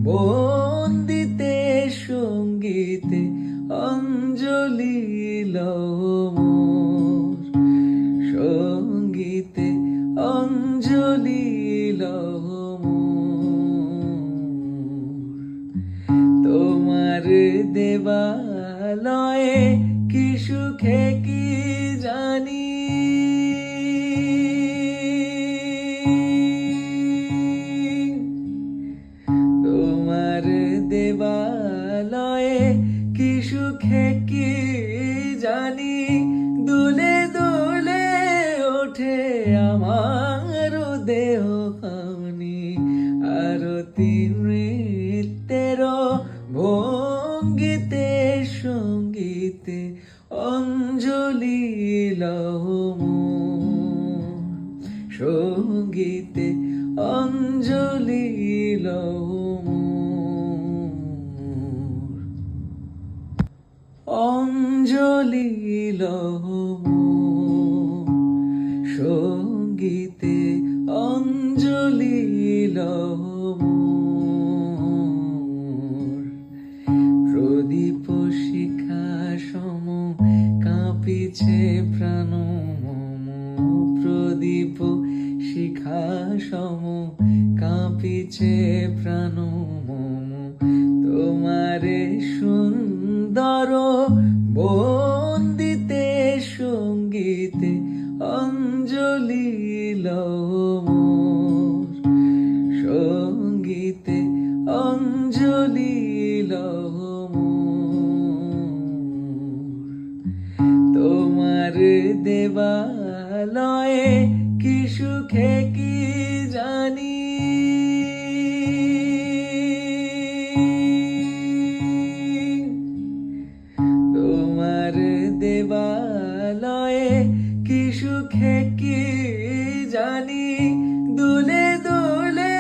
বন্দিতে সঙ্গীতে অঞ্জলি লও মোর, সঙ্গীতে অঞ্জলি লও মোর। তোমার দেবালয়ে কি সুখে কি জানি, তোমার দেবালয়ে কি সুখে কি জানি, দুলে দুলে ওঠে আমার দেহ খানি। আরতি নৃত্যের ভঙ্গিতে সঙ্গীতে অঞ্জলি লও মোর, সঙ্গীতে অঞ্জলি লও মোর, অঞ্জলি লও মোর, সঙ্গীতে অঞ্জলি লও মোর। প্রদীপ শিখা সম কাঁপিছে প্রাণ মম, প্রদীপ শিখা সম কাঁপিছে প্রাণ মম। তোমারে সুন্দর বন্দিতে সঙ্গীতে অঞ্জলি লও মোর, সঙ্গীতে অঞ্জলি লও মোর। তোমার দেবালয়ে কি সুখে কি জানি, তোমার দেবালয়ে কি সুখে কি জানি, দুলে দুলে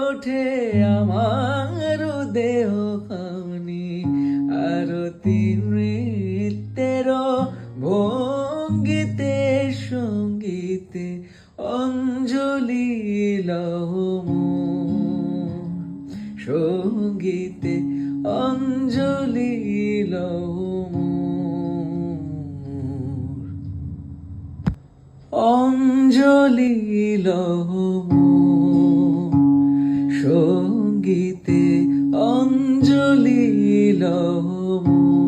ওঠে আমার দেহ খানি। আরতি নৃত্যের ভঙ্গিতে সঙ্গীতে অঞ্জলি লও মোর, সঙ্গীতে অঞ্জলি লও মোর, অঞ্জলি লও মোর, সঙ্গীতে অঞ্জলি লও মোর।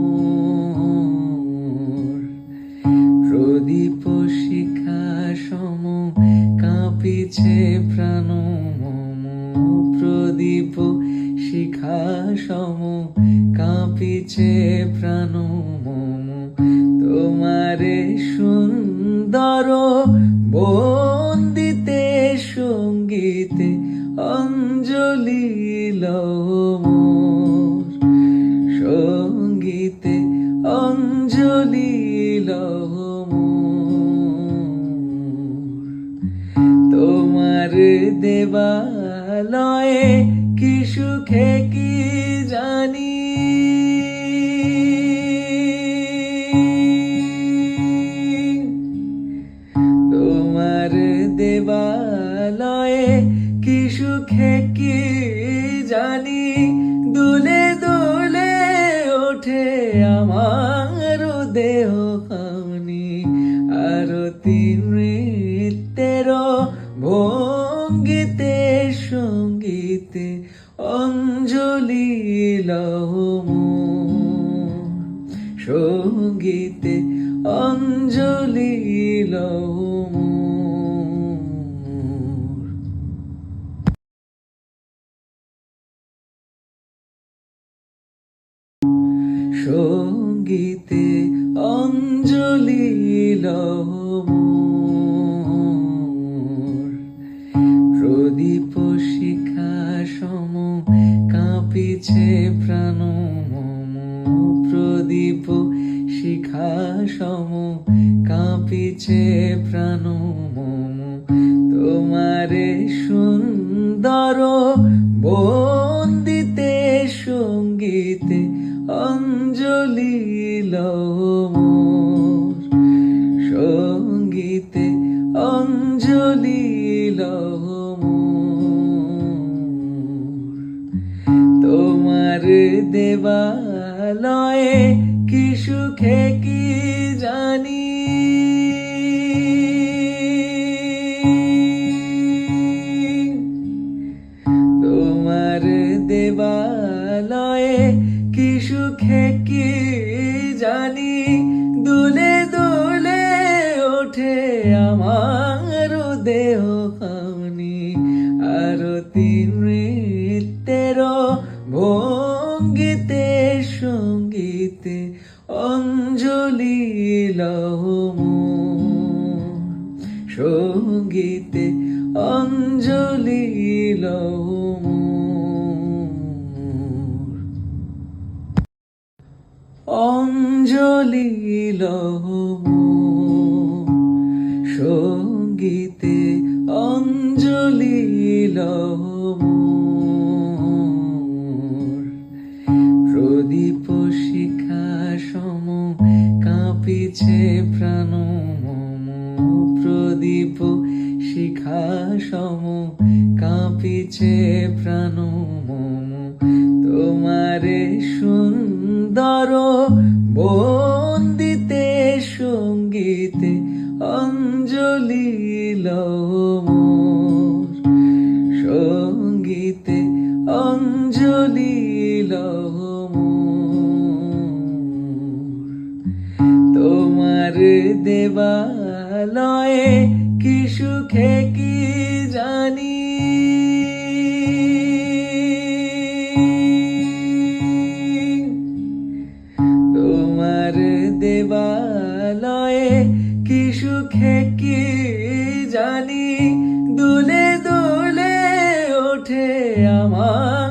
প্রদীপ শিখা সম কাঁপিছে প্রাণ মম, প্রদীপ শিখা সম কাঁপিছে প্রাণ মম। তোমারে সুন্দর বন্দিতে সঙ্গীতে অঞ্জলি লও মোর, সঙ্গীতে অঞ্জলি লও মোর। তোমার দেবালয়ে কি সুখে কি জানি, তোমার দেবালয়ে কি সুখে কি জানি, দুলে দুলে ওঠে আমার দেহ খানি। আরতি নৃত্যের ভঙ্গিতে সঙ্গীতে অঞ্জলি লও মোর, সঙ্গীতে অঞ্জলি লও মোর। সঙ্গীতে অঞ্জলি লও মোর। প্রদীপ শিখা সম কাঁপিছে প্রাণ মম, প্রদীপ শিখা সম কাঁপিছে প্রাণ মম। তোমারে সুন্দর বন্দিতে সঙ্গীতে অঞ্জলি লও মোর, সঙ্গীতে অঞ্জলি লও মোর। দেবালয়ে কি সুখে কি জানি তোমার দেবালয়ে কি সুখে কি জানি দুলে দুলে ওঠে আমার দেহ খানি আরতি নৃত্যের ভঙ্গিতে সঙ্গীতে অঞ্জলি লহ মোর সঙ্গীতে অঞ্জলি লহ মোর অঞ্জলি লহ মোর সঙ্গীতে অঞ্জলি লহ মোর প্রদীপ শিখা সম কাঁপিছে প্রাণ মম প্রদীপ শিখা সম কাঁপিছে প্রাণ মম তোমারে সুন্দর বন্দিতে সঙ্গীতে অঞ্জলি লহ মোর সঙ্গীতে অঞ্জলি লহ মোর তোমার দেবালয়ে কি সুখে কি জানি তোমার দেবালয়ে কি সুখে কি জানি দুলে দুলে ওঠে আমার